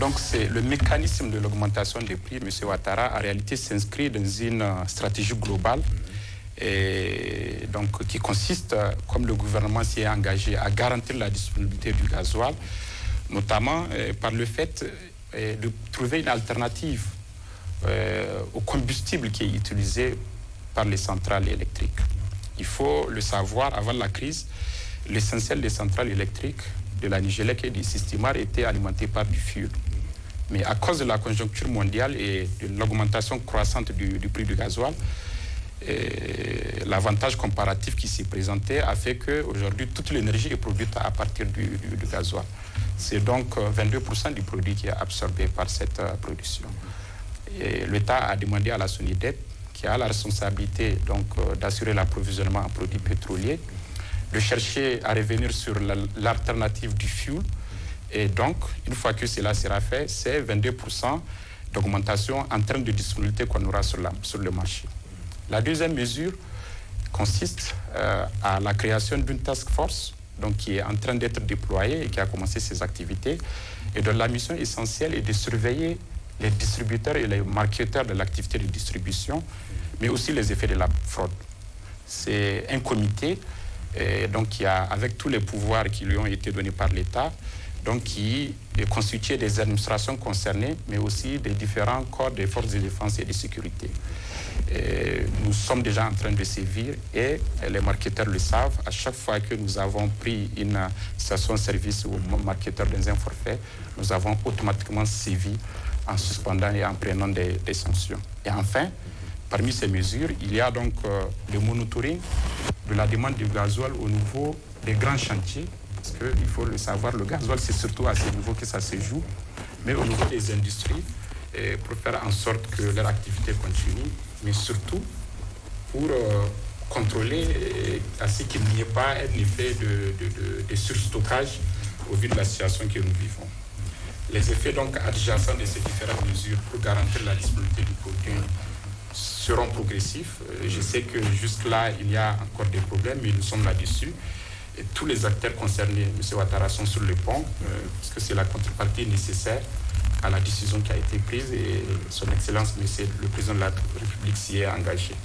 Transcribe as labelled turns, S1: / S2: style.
S1: Donc, c'est le mécanisme de l'augmentation des prix, M. Ouattara, en réalité, s'inscrit dans une stratégie globale et donc, qui consiste, comme le gouvernement s'y est engagé, à garantir la disponibilité du gasoil, notamment par le fait de trouver une alternative au combustible qui est utilisé par les centrales électriques. Il faut le savoir, avant la crise, l'essentiel des centrales électriques de la Nigélec et du Sistimar était alimenté par du fioul. Mais à cause de la conjoncture mondiale et de l'augmentation croissante du prix du gasoil, l'avantage comparatif qui s'y présentait a fait qu'aujourd'hui, toute l'énergie est produite à partir du gasoil. C'est donc 22% du produit qui est absorbé par cette production. L'État a demandé à la SONIDEP, qui a la responsabilité d'assurer l'approvisionnement en produits pétroliers, de chercher à revenir sur l'alternative du fioul. Et donc, une fois que cela sera fait, c'est 22% d'augmentation en termes de disponibilité qu'on aura sur le marché. La deuxième mesure consiste à la création d'une task force qui est en train d'être déployée et qui a commencé ses activités, et dont la mission essentielle est de surveiller les distributeurs et les marketeurs de l'activité de distribution, mais aussi les effets de la fraude. C'est un comité qui a, avec tous les pouvoirs qui lui ont été donnés par l'État, qui est constitué des administrations concernées, mais aussi des différents corps des forces de défense et de sécurité. Nous sommes déjà en train de sévir et les marketeurs le savent. À chaque fois que nous avons pris une station-service ou marketeur dans un forfait, nous avons automatiquement sévi en suspendant et en prenant des sanctions. Et enfin, parmi ces mesures, il y a donc le monitoring de la demande du gasoil au niveau des grands chantiers, parce qu'il faut le savoir, le gasoil, c'est surtout à ce niveau que ça se joue, mais au niveau des industries, pour faire en sorte que leur activité continue, mais surtout pour contrôler à ce qu'il n'y ait pas un effet de surstockage au vu de la situation que nous vivons. Les effets donc adjacents de ces différentes mesures pour garantir la disponibilité du produit seront progressifs. Je sais que jusque-là, il y a encore des problèmes, mais nous sommes là-dessus. Et tous les acteurs concernés, M. Ouattara, sont sur le pont, parce que c'est la contrepartie nécessaire à la décision qui a été prise et son Excellence, le Président de la République, s'y est engagé.